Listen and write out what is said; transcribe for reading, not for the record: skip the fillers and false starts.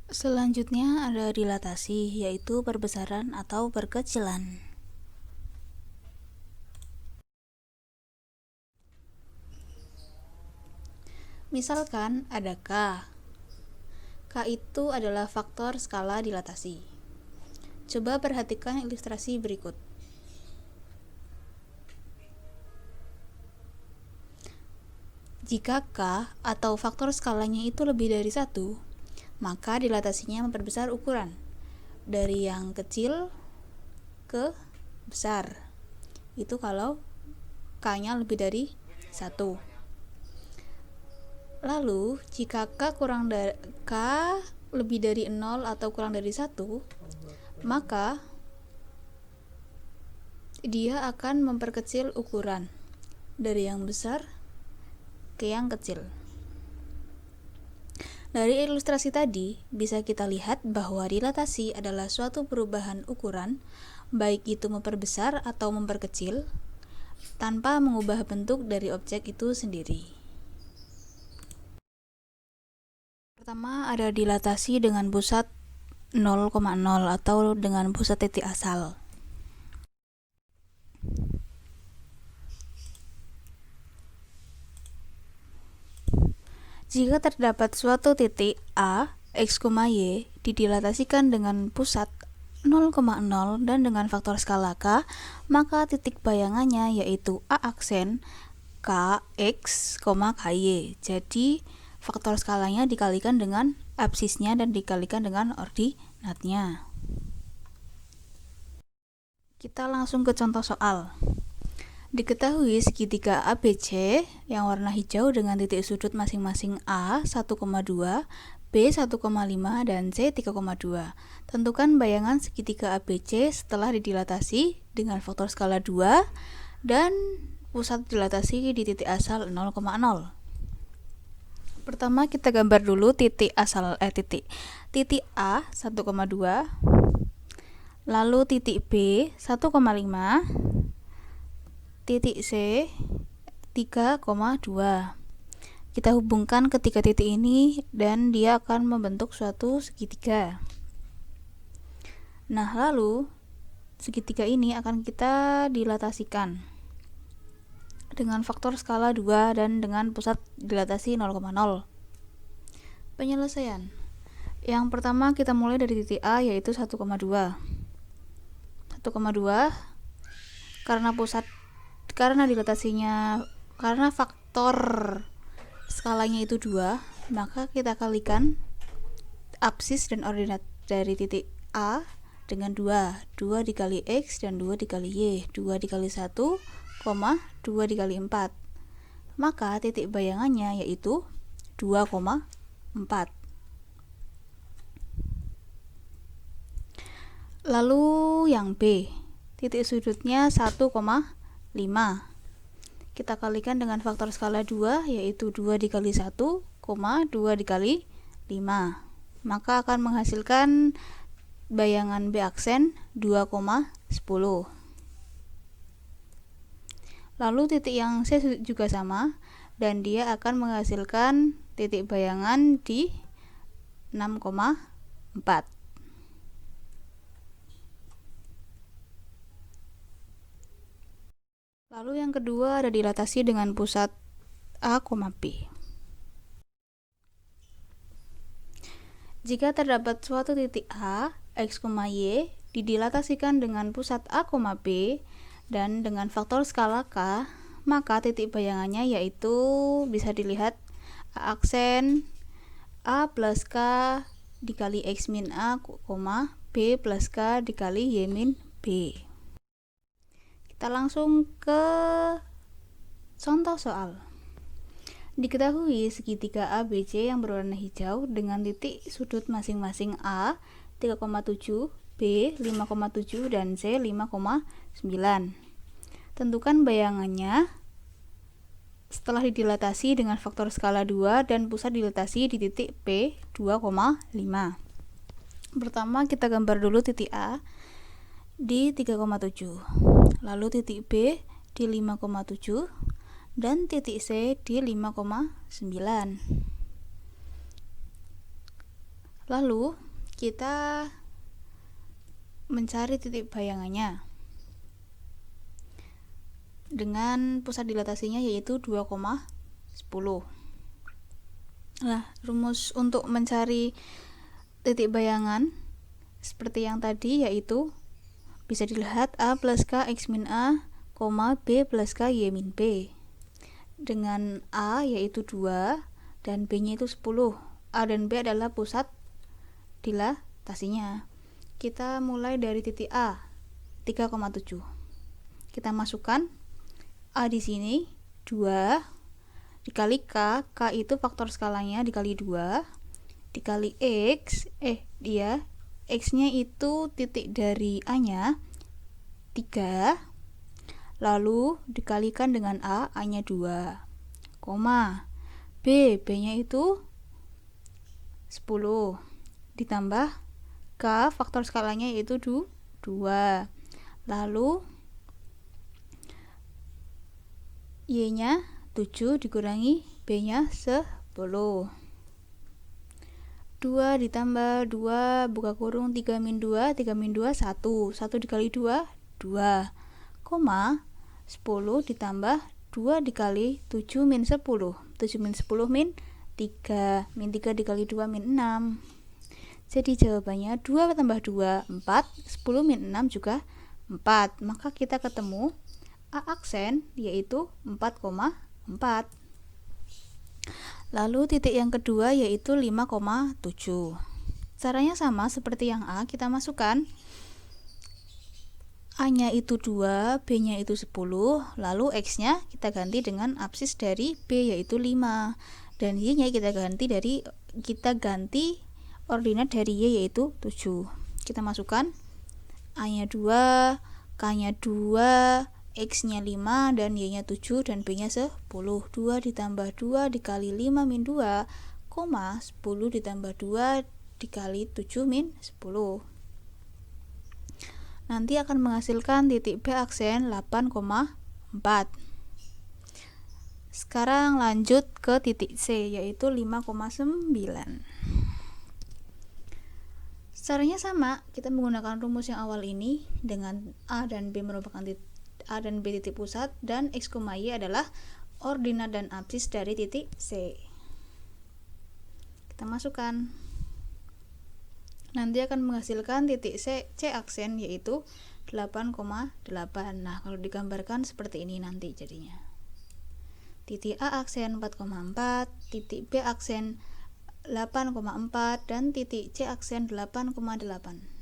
Selanjutnya ada dilatasi, yaitu perbesaran atau perkecilan. Misalkan ada K. K itu adalah faktor skala dilatasi. Coba perhatikan ilustrasi berikut. Jika K atau faktor skalanya itu lebih dari 1, maka dilatasinya memperbesar ukuran dari yang kecil ke besar. Itu kalau K-nya lebih dari 1. Lalu, jika K lebih dari 0 atau kurang dari 1, maka dia akan memperkecil ukuran dari yang besar ke yang kecil. Dari ilustrasi tadi, bisa kita lihat bahwa dilatasi adalah suatu perubahan ukuran, baik itu memperbesar atau memperkecil, tanpa mengubah bentuk dari objek itu sendiri. Pertama, ada dilatasi dengan pusat 0,0 atau dengan pusat titik asal. Jika terdapat suatu titik A, X, Y didilatasikan dengan pusat 0,0 dan dengan faktor skala K, maka titik bayangannya yaitu A aksen K, X, KY. Jadi faktor skalanya dikalikan dengan absisnya dan dikalikan dengan ordinatnya. Kita langsung ke contoh soal. Diketahui segitiga ABC yang warna hijau dengan titik sudut masing-masing A 1,2, B 1,5, dan C 3,2. Tentukan bayangan segitiga ABC setelah didilatasi dengan faktor skala 2 dan pusat dilatasi di titik asal 0,0. Pertama kita gambar dulu titik asal titik A 1,2, lalu titik B 1,5, titik C 3,2. Kita hubungkan ketiga titik ini dan dia akan membentuk suatu segitiga. Nah, lalu segitiga ini akan kita dilatasikan dengan faktor skala 2 dan dengan pusat dilatasi 0,0. Penyelesaian. Yang pertama kita mulai dari titik A yaitu 1,2. 1,2 karena faktor skalanya itu 2, maka kita kalikan absis dan ordinat dari titik A dengan 2 dikali X dan 2 dikali Y, 2 dikali 1, 2 dikali 4. Maka titik bayangannya yaitu 2,4. Lalu yang B, titik sudutnya 1,5. Kita kalikan dengan faktor skala 2 yaitu 2 dikali 1, 2 dikali 5. Maka akan menghasilkan bayangan B aksen 2,10. Lalu titik yang C juga sama dan dia akan menghasilkan titik bayangan di 6,4. Lalu yang kedua ada dilatasi dengan pusat A, B. Jika terdapat suatu titik A, X, Y didilatasikan dengan pusat A, B dan dengan faktor skala K, maka titik bayangannya yaitu bisa dilihat A aksen A plus K dikali X min A, B plus K dikali Y min B. Kita langsung ke contoh soal. Diketahui segitiga ABC yang berwarna hijau dengan titik sudut masing-masing A 3,7, B 5,7 dan C 5,9. Tentukan bayangannya setelah didilatasi dengan faktor skala 2 dan pusat dilatasi di titik P 2,5. Pertama kita gambar dulu titik A di 3,7, lalu titik B di 5,7 dan titik C di 5,9. Lalu kita mencari titik bayangannya dengan pusat dilatasinya yaitu 2,10. Nah, rumus untuk mencari titik bayangan seperti yang tadi yaitu bisa dilihat A plus K X min A, B plus K Y min B. Dengan A yaitu 2 dan B nya itu 10. A dan B adalah pusat dilatasinya. Kita mulai dari titik A 3,7. Kita masukkan A di sini 2 dikali K, K itu faktor skalanya dikali 2 dikali X, X nya itu titik dari A nya 3, lalu dikalikan dengan A nya 2, koma B nya itu 10 ditambah K faktor skalanya yaitu 2, lalu Y nya 7 dikurangi B nya 10, 2 ditambah 2 buka kurung 3 min 2 1 dikali 2 2, koma 10 ditambah 2 dikali 7 min 10 min 10 min 3 dikali 2 min 6. Jadi jawabannya 2 tambah 2 4, 10 min 6 juga 4. Maka kita ketemu A aksen yaitu 4,4. Lalu titik yang kedua yaitu 5,7. Caranya sama seperti yang A, kita masukkan A nya itu 2, B nya itu 10, lalu X nya kita ganti dengan absis dari B yaitu 5, dan Y nya kita ganti ordinat dari Y yaitu 7. Kita masukkan A nya 2, K nya 2, X nya 5, dan Y nya 7, dan B nya 10. 2 ditambah 2 dikali 5 min 2, 10 ditambah 2 dikali 7 min 10. Nanti akan menghasilkan titik B aksen 8,4. Sekarang lanjut ke titik C yaitu 5,9. Caranya sama, kita menggunakan rumus yang awal ini dengan A dan B merupakan A dan B titik pusat dan X, Y adalah ordinat dan absis dari titik C. Kita masukkan. Nanti akan menghasilkan titik C aksen yaitu 8,8. Nah, kalau digambarkan seperti ini nanti jadinya. Titik A aksen 4,4, titik B aksen 8,4, dan titik C aksen 8,8.